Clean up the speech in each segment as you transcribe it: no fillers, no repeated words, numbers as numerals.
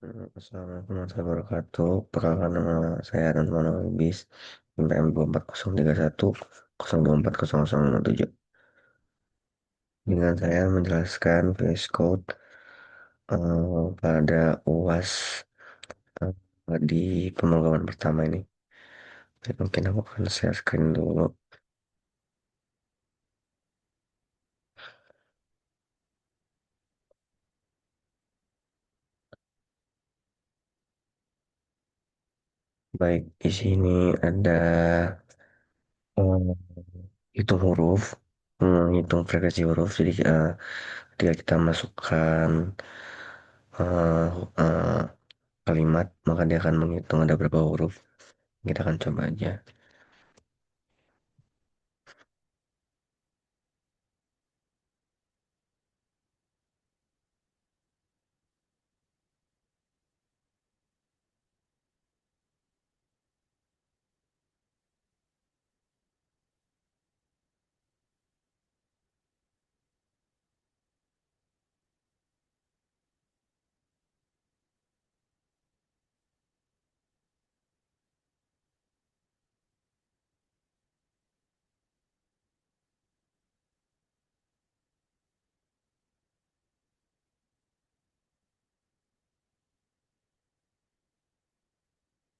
Assalamualaikum warahmatullahi wabarakatuh. Perkenalkan nama saya dan nama Bis NPM 240310240057. Dengan saya menjelaskan VS Code pada UAS di pemrograman pertama ini. Jadi mungkin aku akan share screen dulu. Baik, di sini ada eh, hitung huruf, hitung frekuensi huruf. Jadi ketika kita masukkan eh, eh, kalimat, maka dia akan menghitung ada berapa huruf. Kita akan coba aja.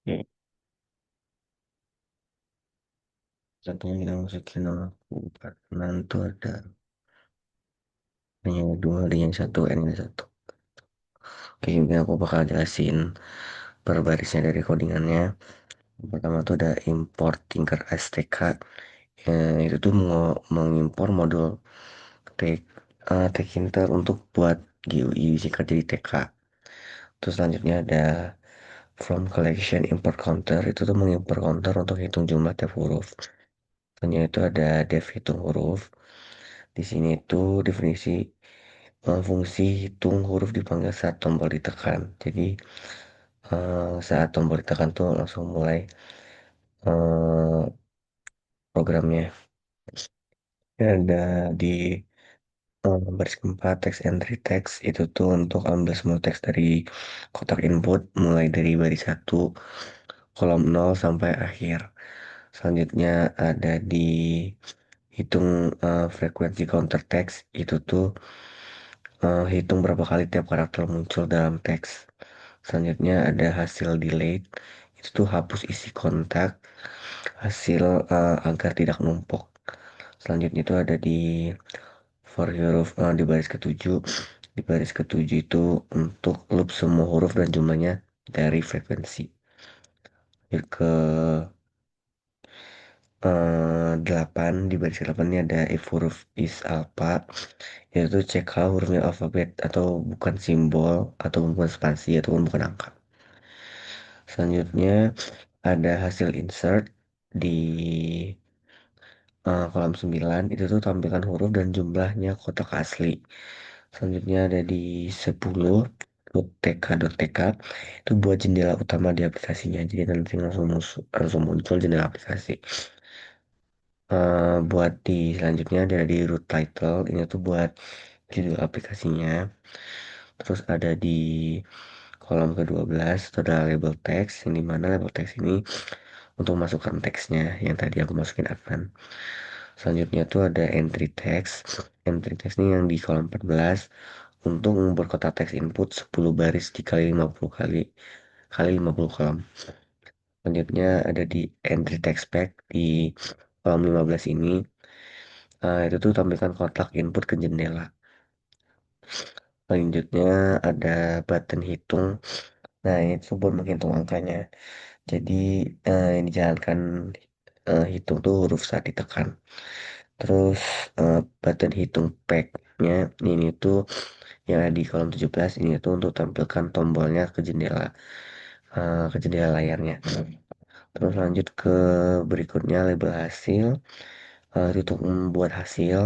Oke, satunya kita masukin nama aku. Kanan itu ada hanya dua, ada yang satu, N yang satu. Oke, ini aku bakal jelasin per barisnya dari codingannya. Yang pertama tuh ada import Tinker STK. Itu tuh mau mengimpor modul Tkinter untuk buat GUI singkat jadi TK. Terus selanjutnya ada from collection import counter, itu tuh mengimpor counter untuk hitung jumlah tiap huruf. Selanjutnya itu ada def hitung huruf. Di sini itu definisi fungsi hitung huruf dipanggil saat tombol ditekan. Jadi saat tombol ditekan tuh langsung mulai eh, programnya. Ada di baris keempat text entry text, itu tuh untuk ambil semua teks dari kotak input mulai dari baris satu kolom nol sampai akhir. Selanjutnya ada di hitung frekuensi counter text, itu tuh hitung berapa kali tiap karakter muncul dalam teks. Selanjutnya ada hasil delete, itu tuh hapus isi kontak hasil agar tidak numpuk. Selanjutnya itu ada di for huruf di baris ketujuh. Di baris ketujuh itu untuk loop semua huruf dan jumlahnya dari frekuensi. Ke 8, di baris 8 ini ada if huruf is alpha, yaitu cek kalau hurufnya alfabet atau bukan simbol atau bukan spasi atau bukan angka. Selanjutnya ada hasil insert di kolom 9, itu tuh tampilkan huruf dan jumlahnya kotak asli. Selanjutnya ada di 10 .tk itu buat jendela utama di aplikasinya. Jadi nanti langsung muncul jendela aplikasi. Buat di selanjutnya ada di root title, ini tuh buat judul aplikasinya. Terus ada di kolom ke-12 itu ada label text, yang dimana label text ini untuk masukkan teksnya yang tadi aku masukin advan. Selanjutnya tuh ada entry text. Entry text ini yang di kolom 14 untuk memperkotak teks input 10 baris dikali 50 kali kali 50 kolom. Selanjutnya ada di entry text pack di kolom 15 ini. Itu tuh tampilkan kotak input ke jendela. Selanjutnya ada button hitung. Nah, itu buat menghitung angkanya. Jadi yang dijalankan hitung tuh huruf saat ditekan. Terus button hitung pack-nya ini tuh yang ada di kolom 17 ini tuh untuk tampilkan tombolnya ke jendela layarnya. Terus lanjut ke berikutnya label hasil, itu untuk membuat hasil.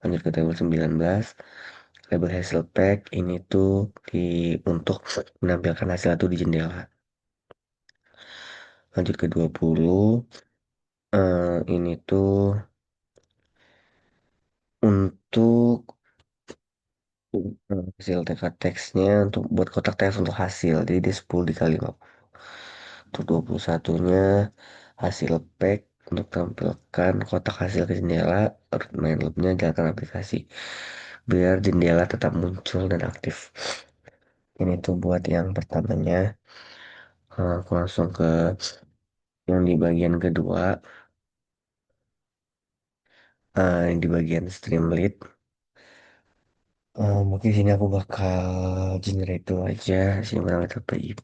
Lanjut ke tabel 19, label hasil pack ini tuh di untuk menampilkan hasil itu di jendela. Lanjut ke 20, ini tuh untuk hasil teka teksnya untuk buat kotak teks untuk hasil. Jadi dia 10 dikali 5. Untuk 21-nya hasil pack untuk tampilkan kotak hasil ke jendela. Main loopnya jalankan aplikasi. Biar jendela tetap muncul dan aktif. Ini tuh buat yang pertamanya. Aku langsung ke yang di bagian kedua. Yang di bagian Streamlit. Mungkin sini aku bakal generate itu aja. Sini barang itu PIP.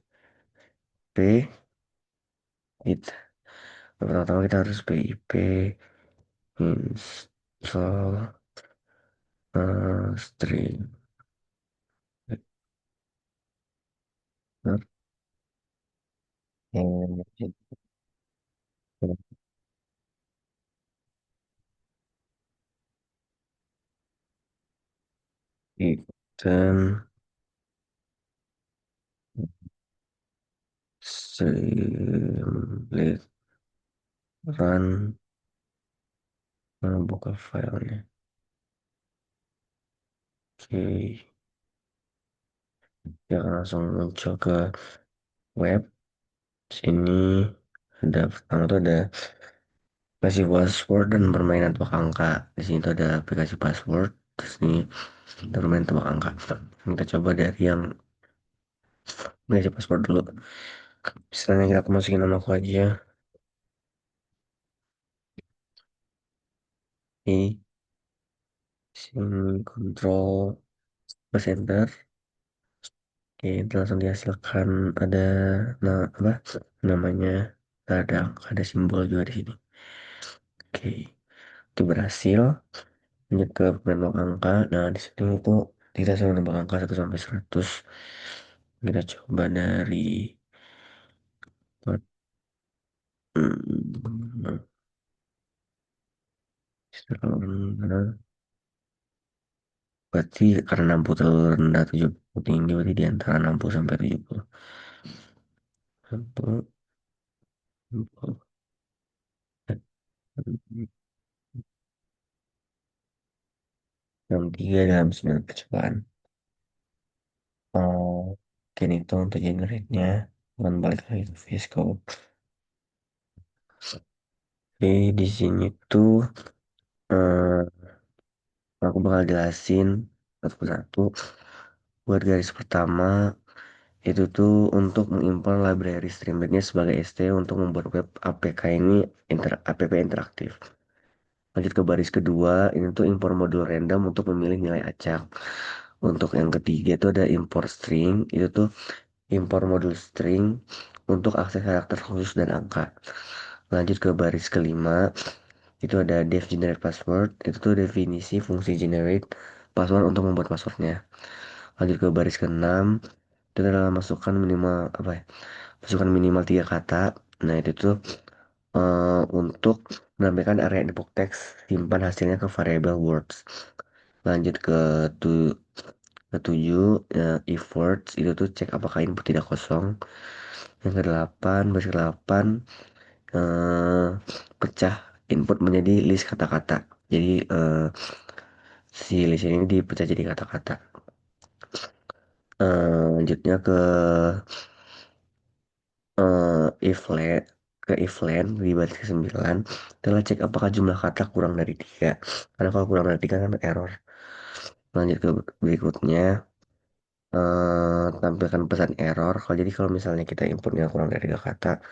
It. Pertama-tama kita harus PIP install stream. And then Streamlit run. Buka filenya. Oke. Ya langsung muncul ke web. Sini ada pertama tuh ada kasih password dan permainan tebak angka. Di sini tuh ada aplikasi password. Terus ini ada permainan tebak angka. Kita coba dari yang kasih password dulu. Misalnya kita aku masukin nama aku aja. Ini sini kontrol center. Oke, itu langsung dihasilkan ada apa namanya, ada simbol juga di sini. Oke, itu berhasil. Lanjut ke menembak angka. Nah, di sini itu kita sudah menembak angka 1 sampai 100. Kita coba dari hmm, berarti karena 60 terlalu rendah, 70 tinggi, berarti di antara 60 sampai 70. 60, 60, 63 dalam 9 percobaan. Oh, mungkin itu untuk generate-nya. Dan balik lagi ke VS Code. Oke, di sini tuh eh, aku bakal jelasin satu persatu. Buat garis pertama, itu tuh untuk mengimpor library Streamlit-nya sebagai ST untuk membuat web APK ini app interaktif. Lanjut ke baris kedua, ini tuh impor modul random untuk memilih nilai acak. Untuk yang ketiga itu ada import string, itu tuh impor modul string untuk akses karakter khusus dan angka. Lanjut ke baris kelima, itu ada def generate password, itu tuh definisi fungsi generate password untuk membuat passwordnya. Lanjut ke baris keenam, itu adalah masukkan minimal apa ya? Masukkan minimal 3 kata. Nah itu tuh untuk menambahkan area input text, simpan hasilnya ke variable words. Lanjut ke tu ketujuh, if words itu tuh cek apakah input tidak kosong. Yang kedelapan, baris ke-8, eh, pecah input menjadi list kata-kata. Jadi si list ini dipecah jadi kata-kata. Lanjutnya ke if len if len di baris ke-9 telah cek apakah jumlah kata kurang dari 3, karena kalau kurang dari 3 kan error. Lanjut ke berikutnya, tampilkan pesan error. Kalau misalnya kita inputnya kurang dari 3 kata,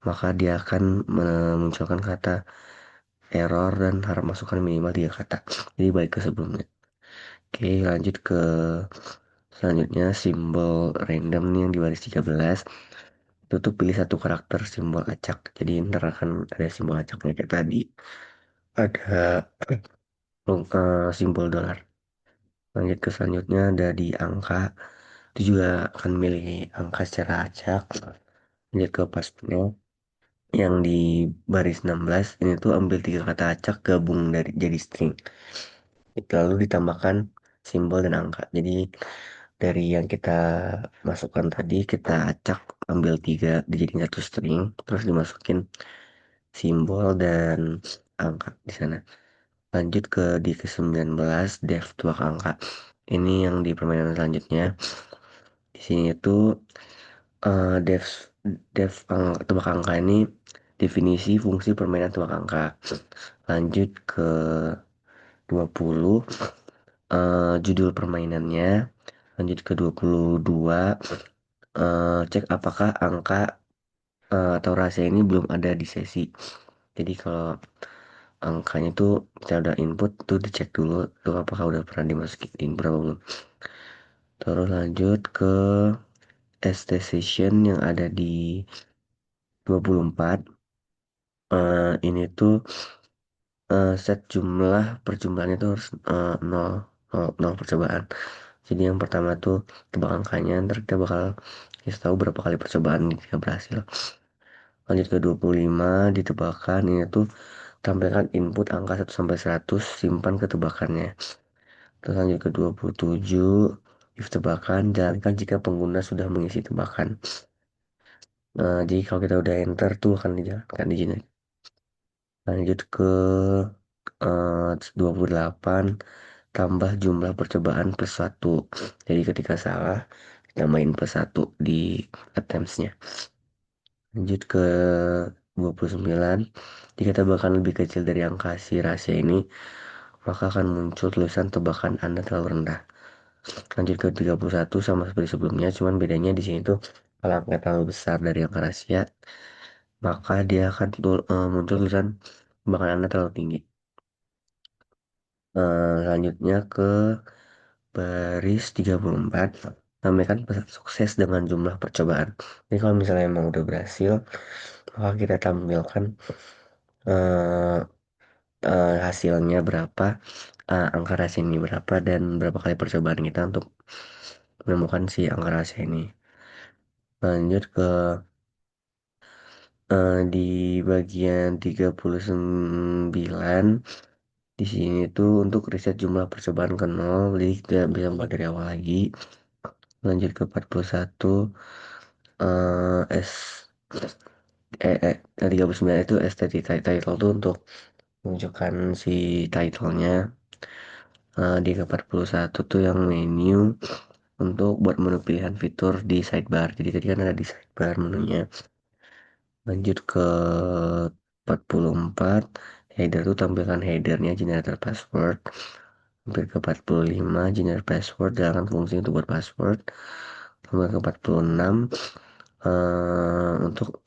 maka dia akan memunculkan kata error dan harap masukkan minimal 3 kata. Jadi baik ke sebelumnya. Oke, lanjut ke selanjutnya simbol random nih yang di baris 13. Itu tuh pilih satu karakter simbol acak. Jadi ntar akan ada simbol acaknya kayak tadi. Ada simbol dolar. Lanjut ke selanjutnya ada di angka. Itu juga akan milih angka secara acak. Lanjut ke pasnya. Yang di baris 16 ini tuh ambil 3 kata acak gabung dari jadi string. Itu lalu ditambahkan simbol dan angka. Jadi dari yang kita masukkan tadi kita acak, ambil 3 dijadiin satu string, terus dimasukin simbol dan angka di sana. Lanjut ke di ke-19 def 2 angka. Ini yang di permainan selanjutnya. Di sini itu dev dev tebak angka ini definisi fungsi permainan tebak angka. Lanjut ke 20 judul permainannya. Lanjut ke 22 cek apakah angka atau rahasia ini belum ada di sesi. Jadi kalau angkanya tuh kita udah input tuh dicek dulu tuh apakah udah pernah dimasukin berapa belum. Terus lanjut ke ST session yang ada di 24. Ini tuh set jumlah percobaan itu harus 0, 0 percobaan. Jadi yang pertama tuh tebak angkanya, ntar kita bakal kasih tahu berapa kali percobaan kita berhasil. Lanjut ke 25 ditebakan ini tuh tampilkan input angka 1 sampai 100, simpan ke tebakannya. Terus lanjut ke 27 if tebakan, jalankan jika pengguna sudah mengisi tebakan. Jadi kalau kita udah enter tuh akan dijalankan di sini. Lanjut ke 28 tambah jumlah percobaan plus 1. Jadi ketika salah tambahin plus 1 di attempts-nya. Lanjut ke 29. Jika tebakan lebih kecil dari angka si rahasia ini, maka akan muncul tulisan tebakan Anda terlalu rendah. Lanjut ke 31 sama seperti sebelumnya, cuman bedanya di sini tuh kalau angka terlalu besar dari angka rahasia, maka dia akan muncul tulisan tebakan Anda terlalu tinggi. Selanjutnya ke baris 34, tambahkan pesan sukses dengan jumlah percobaan. Jadi kalau misalnya emang udah berhasil, maka kita tampilkan eh, hasilnya berapa, angka rahasia ini berapa, dan berapa kali percobaan kita untuk menemukan si angka rahasia ini. Lanjut ke di bagian 39. Di sini tuh untuk riset jumlah percobaan ke 0, jadi kita bisa mulai dari awal lagi. Lanjut ke 41 S 39 itu estetik title tuh untuk menunjukkan si titlenya. Di ke 41 tuh yang menu untuk buat menu pilihan fitur di sidebar. Jadi tadi kan ada di sidebar menunya. Lanjut ke 44, header tuh tampilkan headernya generator password. Hampir ke 45, generate password, jalankan fungsi untuk buat password. Sampai ke 46, untuk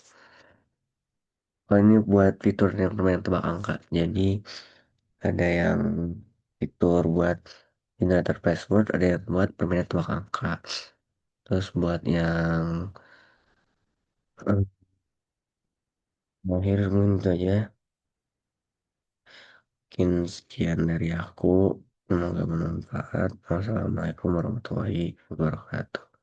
ini buat fitur yang permainan tebak angka. Jadi ada yang fitur buat generator password, ada yang buat permainan tebak angka. Terus buat yang akhir mungkin itu aja. Mungkin sekian dari aku. Semoga bermanfaat. Wassalamualaikum warahmatullahi wabarakatuh.